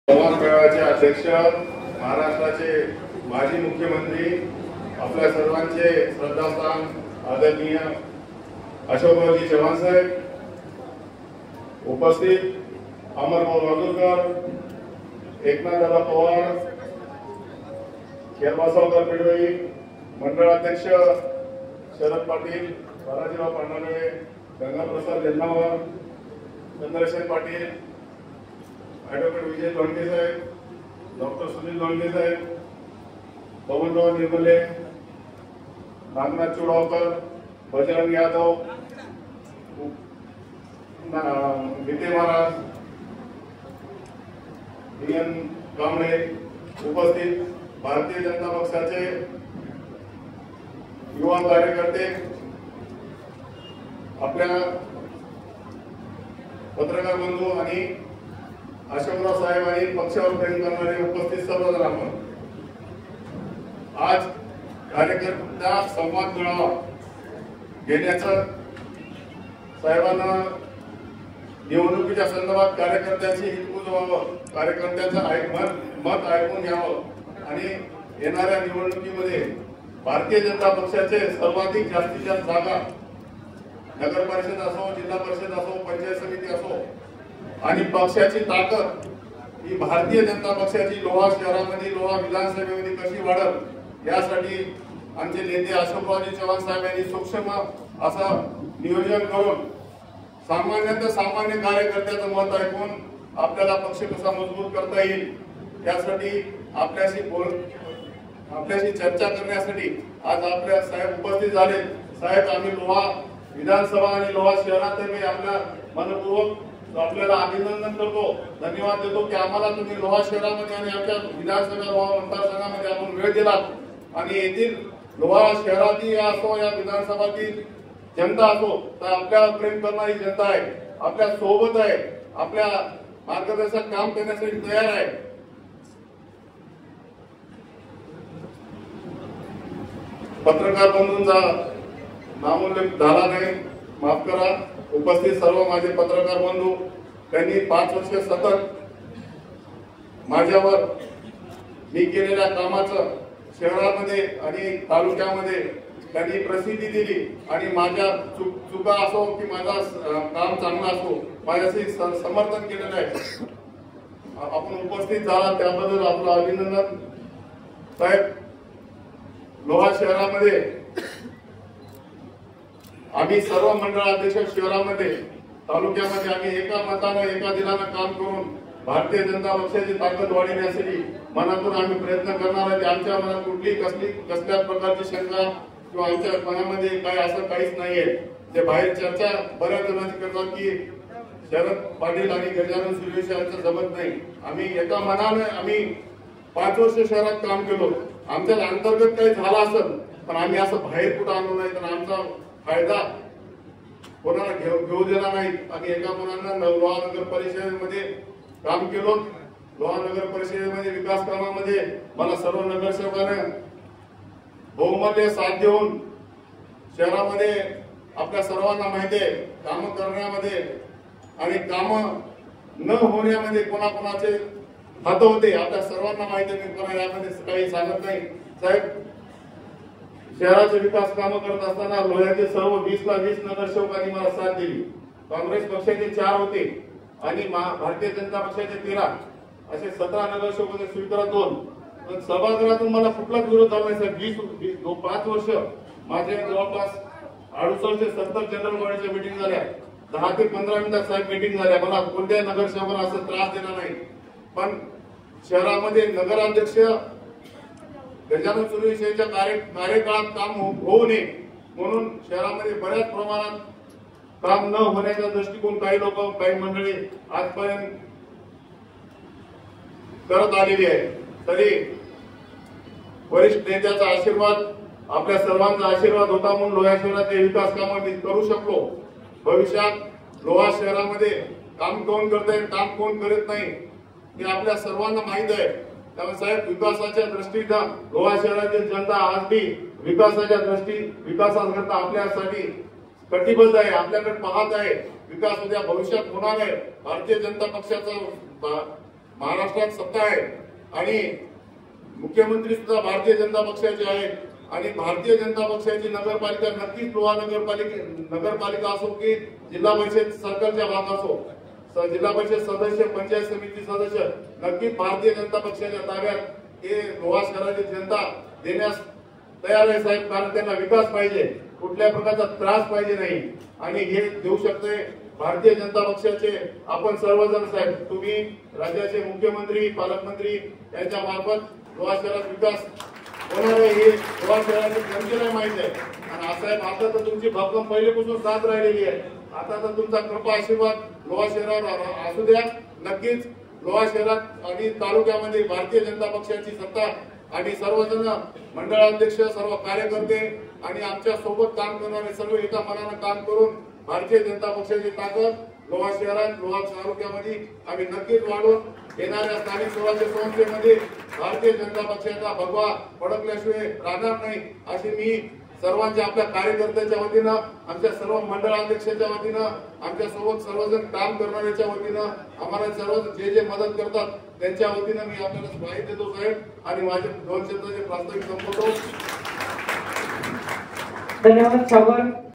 संवाद मेळाव्याचे अध्यक्ष, महाराष्ट्राचे माजी मुख्यमंत्री, आपल्या सर्वांचे श्रद्धास्थान आदरणीय अशोकरावजी चव्हाण साहेब, उपस्थित अमरभाऊ राजूरकर, एकनाथदादा पवार, खेरबासावकर पिडवई, मंडळाध्यक्ष शरद पाटील, बालाजीराव पांढरे, गंगाप्रसाद जन्नावर, चंद्रशेखर पाटील, ॲडव्होकेट विजय लोंढे साहेब, डॉक्टर सुनील लोंढे साहेब, पवनराव निर्मले, नागनाथ चुडावकर, बजरंग यादव, गीते महाराज, एन कांबळे, उपस्थित भारतीय जनता पक्षाचे युवा कार्यकर्ते, आपल्या पत्रकार बंधू आणि अशोकराव साहेब आणि पक्षावर प्रेम करणारे उपस्थित सर्वजण, आपण आज कार्यकर्ता संवाद मेळावा घेण्याचं साहेबांना निवडणुकीच्या संदर्भात कार्यकर्त्यांची हित बुजवावं, कार्यकर्त्यांचं मत ऐकून घ्यावं आणि येणाऱ्या निवडणुकीमध्ये भारतीय जनता पक्षाचे सर्वाधिक जास्तीत जास्त जागा नगर परिषद असो, जिल्हा परिषद असो, पंचायत समिती असो आणि पक्षाची ताकद ही भारतीय जनता पक्षाची लोहा शहरामध्ये, लोहा विधानसभेमध्ये कशी वाढेल यासाठी आमचे नेते अशोकरावजी चव्हाण साहेब यांनी सूक्ष्म असं नियोजन करून सामान्यात सामान्य कार्यकर्त्याचं मत ऐकून आपल्याला पक्ष कसा मजबूत करता येईल यासाठी आपल्याशी चर्चा करण्यासाठी आज आपल्या साहेब उपस्थित झाले. साहेब, आम्ही लोहा विधानसभा आणि लोहा शहरातर्फे आपल्या मनपूर्वक आपल्याला अभिनंदन करतो, धन्यवाद देतो की आम्हाला तुम्ही लोहा शहरामध्ये आणि आमच्या विधानसभा लोहा मतदारसंघामध्ये आपण वेळ दिलात आणि येथील लोहा शहरातील असो या विधानसभातील जनता असो तर आपल्याला प्रेम करणारी जनता आहे, आपल्या सोबत आहे, आपल्या मार्गदर्शक काम करण्यासाठी तयार आहे. पत्रकार बंधूंचा नामोल्लेख झाला नाही, माफ करा. उपस्थित सर्व माझे पत्रकार बंधू, त्यांनी 5 वर्ष सतत माझ्यावर मी केलेल्या कामाचं शहरामध्ये आणि तालुक्यामध्ये त्यांनी प्रसिद्धी दिली आणि माझ्या चुका असो की माझा काम चांगला असो माझ्याशी समर्थन केलेलं आहे. आपण उपस्थित झाला त्याबद्दल आपलं अभिनंदन. साहेब, लोहा शहरामध्ये आम्ही सर्व मंडळाध्यक्ष शहरामध्ये तालुक्यामध्ये आम्ही एका मतानं एका दिलानं काम करून भारतीय जनता पक्षाची ताकद वाढविण्यासाठी मनातून आम्ही प्रयत्न करणार आहे. आमच्या मनात कुठली कसल्या प्रकारची शंका किंवा आमच्या मनामध्ये काय असं काहीच नाहीये. ते बाहेर चर्चा बऱ्याच जणांची करतात की शरद पाटील आणि गजानन सुर्यवंशी यांचं जमत नाही. आम्ही एका मनाने आम्ही 5 वर्ष शहरात काम केलो. आमच्या अंतर्गत काही झाला असेल पण आम्ही असं बाहेर कुठं आणलो नाही, तर आमचा फायदा कोणाला घेऊ देणार नाही. आणि एका मनानं लोहा नगर परिषदेमध्ये काम केलो. लोहा नगर परिषदेमध्ये विकास कामामध्ये मला सर्व नगरसेवकांना बहुमूल्य साथ देऊन शहरामध्ये आपल्या सर्वांना माहिती आहे काम करण्यामध्ये आणि काम न होण्यामध्ये कोणाकोणाचे हात होते आपल्या सर्वांना माहिती आहे. मी कोणा यामध्ये काही सांगत नाही. साहेब, शहराचे विकास कामं करत असताना लोह्याचे सर्व 20 ला 20 नगरसेवकांनी मला साथ दिली. काँग्रेस पक्षाचे 4 होते आणि भारतीय जनता पक्षाचे 13 असे 17 नगरसेवक होते, स्वीकारा 2. पण सभागृहातून मला कुठलाच विरोध झाला नाही. साहेब, 5 वर्ष माझे जवळपास 68 ते 70 जनरल बॉडीच्या मीटिंग झाल्या, 10 ते 15 मिनिटात साहेब मीटिंग झाल्या. मला कोणत्याही नगरसेवकांना असं त्रास देणार नाही. पण शहरामध्ये नगराध्यक्ष गजानन सुर्यवंशी यांच्या कार्यकाळात काम होऊ नये म्हणून शहरामध्ये बऱ्याच प्रमाणात काम न होण्याचा दृष्टिकोन काही लोक काही मंडळी आजपर्यंत करत आलेली आहे. तरी वरिष्ठ नेत्याचा आशीर्वाद, आपल्या सर्वांचा आशीर्वाद होता म्हणून लोहा शहराचे विकास कामं मी करू शकलो. भविष्यात लोहा शहरामध्ये काम कोण करतंय, काम कोण करत नाही हे आपल्या सर्वांना माहित आहे. त्यामुळे साहेब, विकासाच्या दृष्टीनं लोहा शहरातील जनता आज बी विकासाकरता आपल्यासाठी कटिबद्ध आहे, आपल्याकडे पाहत आहे. विकास उद्या भविष्यात होणार आहे. भारतीय जनता पक्षाचा महाराष्ट्रात सत्ता आहे आणि मुख्यमंत्री सुद्धा भारतीय जनता पक्षाचे आहेत आणि भारतीय जनता पक्षाची नगरपालिका नक्कीच लोहा नगरपालिका असो की जिल्हा परिषद सर्कलच्या भाग असो, जिल्हा परिषद सदस्य, पंचायत समिती सदस्य नक्कीच भारतीय जनता पक्षाच्या ताब्यात हे लोहा शहराची जनता देण्यास तयार आहे साहेब. कारण त्यांना विकास पाहिजे, कुठल्या प्रकारचा त्रास पाहिजे नाही आणि हे देऊ शकते भारतीय जनता पक्षाचे आपण सर्वजण साहेब. तुम्ही राज्याचे मुख्यमंत्री, पालकमंत्री यांच्या मार्फत लोहा शहरात विकास होणार आहे हे लोहा शहराची जनतेला माहिती आहे. आणि साहेब आता तर तुमची भक्कम पहिलेपासून साथ राहिलेली आहे. आता तर तुमचा कृपा आशीर्वाद लोहा शहरात असू द्या. नक्कीच लोहा शहरात आणि तालुक्यामध्ये भारतीय जनता पक्षाची सत्ता आणि सर्वजण मंडळाध्यक्ष, सर्व कार्यकर्ते आणि आमच्या सोबत काम करणारे सर्व एका मनानं काम करून भारतीय जनता पक्षाची ताकद लोहा शहरात, लोहा तालुक्यामध्ये आम्ही नक्कीच वाढवून येणाऱ्या स्थानिक स्वराज्य संस्थेमध्ये भारतीय जनता पक्षाचा भगवा फडकल्याशिवाय राहणार नाही अशी मी सर्वांच्या आपल्या कार्यकर्त्याच्या वतीनं, आमच्या सर्व मंडळाध्यक्षाच्या वतीनं, आमच्या सोबत सर्वजण काम करणाऱ्याच्या वतीनं, आम्हाला सर्व जे मदत करतात त्यांच्या वतीनं मी आपल्याला ग्वाही देतो साहेब आणि माझे 2 शब्दाचे प्रास्ताविक संपवतो. धन्यवाद सावंत.